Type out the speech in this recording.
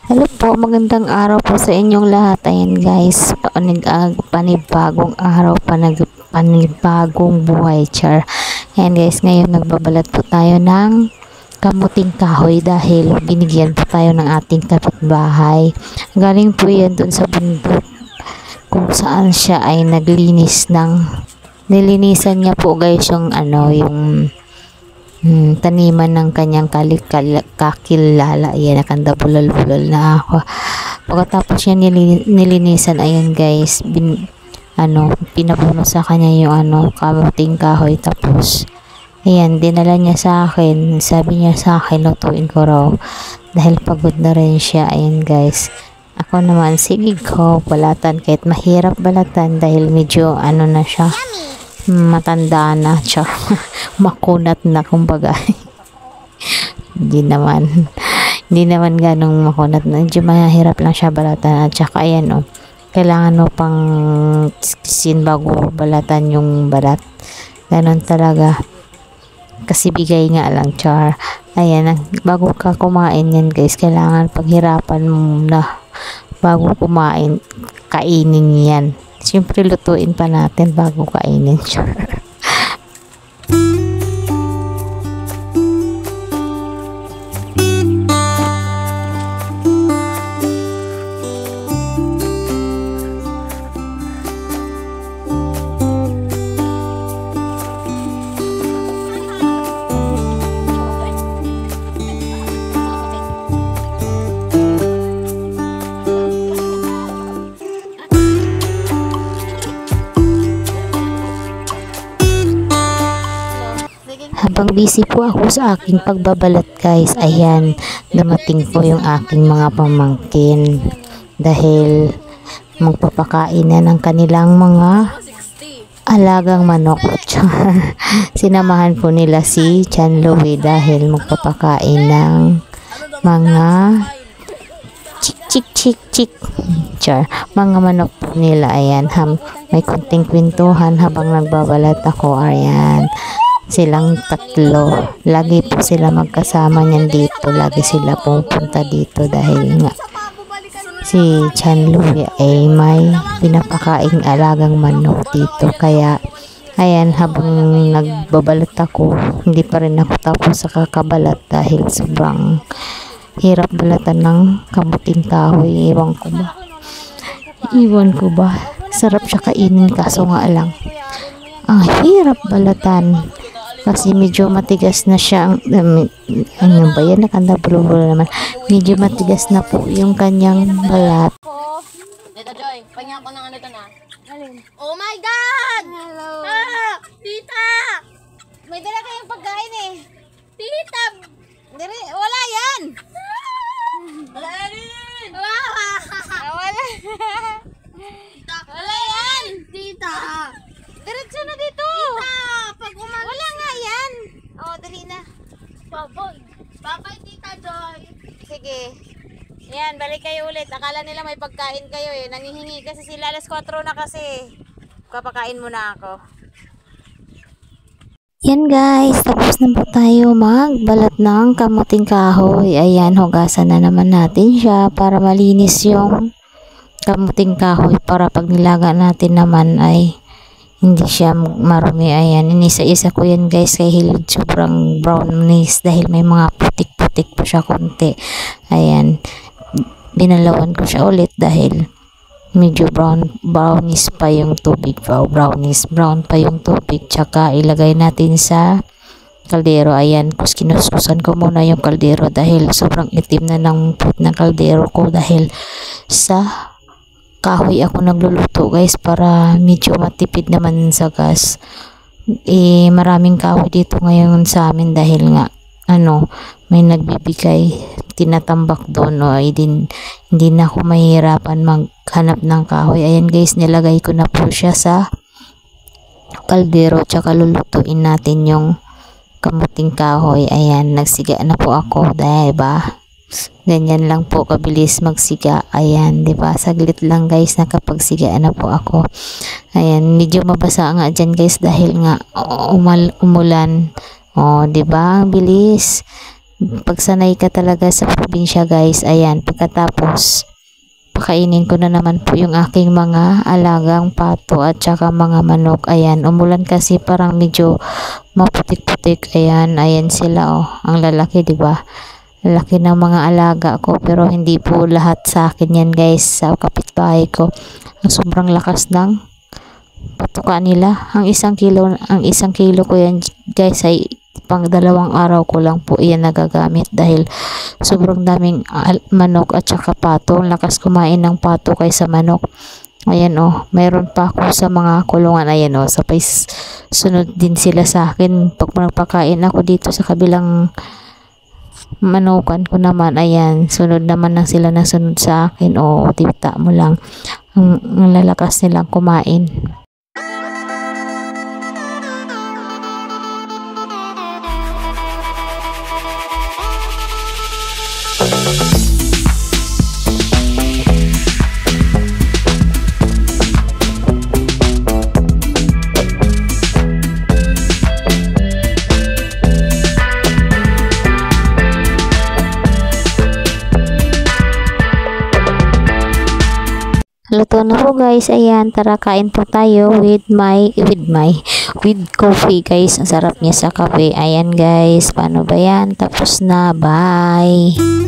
Hello po, magandang araw po sa inyong lahat. Ayan guys, panibagong araw, panibagong buhay, char. Ayan guys, ngayon nagbabalat po tayo ng kamuting kahoy dahil binigyan po tayo ng ating kapitbahay. Galing po yan dun sa bundok kung saan siya ay nilinisan niya po guys yung taniman ng kanyang kakilala. Ayan, nakanda bulol-bulol na ako. Pagkatapos niya nilinisan, ayan guys, pinapuno sa kanya yung kamuting kahoy. Tapos ayan, dinala niya sa akin. Sabi niya sa akin, lutuin ko raw dahil pagod na rin siya. Ayan guys, ako naman, sige ko, balatan kahit mahirap balatan dahil medyo na siya, matanda na siya. Makunat na kumbaga. hindi naman ganong makunat na, medyo mahirap lang siya balatan. At saka ayan kailangan pang kisin bago balatan yung balat, ganon talaga kasi bigay nga lang, char. Ayan, bago ka kumain yan guys, kailangan paghirapan mo na bago kumain, kainin yan. Siyempre lutuin pa natin bago kainin, char. Habang busy po ako sa aking pagbabalat guys, ayan, dumating po yung aking mga pamangkin dahil magpapakain na ng kanilang mga alagang manok. Sinamahan po nila si Chan Louie dahil magpapakain ng mga chik char, mga manok po nila. Ayan, may kunting kwentuhan habang nagbabalat ako. Ayan, silang tatlo, lagi po sila magkasama niyan dito, lagi sila pupunta dito dahil nga si Chan Louie ay may pinapakaing alagang manok dito. Kaya ayan, habang nagbabalat ako, hindi pa rin ako tapos sa kakabalat dahil sobrang hirap balatan ng kamuting kahoy. Iwan ko ba sarap siya kainin, kaso nga lang ang hirap balatan kasi medyo matigas na siya. Ano ba yan? Nakandabulubul naman. Medyo matigas na po yung kanyang balat. Dito, Joy. Panya ko ng ito na. Oh my God! Hello! Ah! Tita! May dala kayong pagkain eh. Tita! Wala yan! Wala yan! Wala! Wala yan! Tita! Diretso na dito! Tita! Pag umalis... Wala nga yan! Oh, dali na. Babay, Tita Joy! Sige. Yan, balik kayo ulit. Akala nila may pagkain kayo eh. Nangihingi kasi sila, alas 4 na kasi. Kapakain muna ako. Yan guys, tapos na po tayo magbalat ng kamuting kahoy. Ayan, hugasan na naman natin siya para malinis yung kamuting kahoy, para pag nilaga natin naman ay hindi siya marumi. Ayan, inisa-isa ko yan guys kay Hilid, sobrang brownish dahil may mga putik-putik pa siya konti. Ayan, binalawan ko siya ulit dahil medyo brownish pa yung tubig. Brown pa yung tubig. Tsaka ilagay natin sa kaldero. Ayan, kinuskusan ko muna yung kaldero dahil sobrang itim na ng put ng kaldero ko dahil sa kahoy ako nagluluto guys, para medyo matipid naman sa gas. Maraming kahoy dito ngayon sa amin dahil nga may nagbibigay, tinatambak doon. Hindi na ako mahirapan maghanap ng kahoy. Ayan guys, nilagay ko na po siya sa kaldero, tsaka lulutuin natin yung kamuting kahoy. Ayan, nagsiga na po ako dahil ganyan lang po kabilis magsiga. Ayan, diba? Saglit lang guys, nakapagsiga na po ako. Ayan, medyo mabasa nga dyan guys dahil nga umulan. Oh, diba? Ang bilis. Pagsanay ka talaga sa probinsya guys, ayan, pagkatapos pakainin ko na naman po yung aking mga alagang pato at saka mga manok. Ayan, umulan kasi parang medyo maputik-putik. Ayan, ayan sila oh. Ang lalaki, 'di ba? Laki ng mga alaga ko, pero hindi po lahat sa akin yan guys, sa kapitbahay ko. Ang sobrang lakas ng patuka nila. Ang isang kilo ko yan guys ay pang 2 araw ko lang po iyan nagagamit dahil sobrang daming manok at saka pato. Ang lakas kumain ng pato kaysa manok. Ayan oh, mayroon pa ako sa mga kulungan. Ayan oh, sabay sunod din sila sa akin pag nagpakain ako dito sa kabilang manukan ko naman. Ayan, sunod naman na sila na sunod sa akin. O tita mo lang ang lalakas nilang kumain. Luto na po guys. Ayan, tara kain po tayo with coffee guys. Ang sarap niya sa kape. Ayan guys, paano ba yan? Tapos na, bye.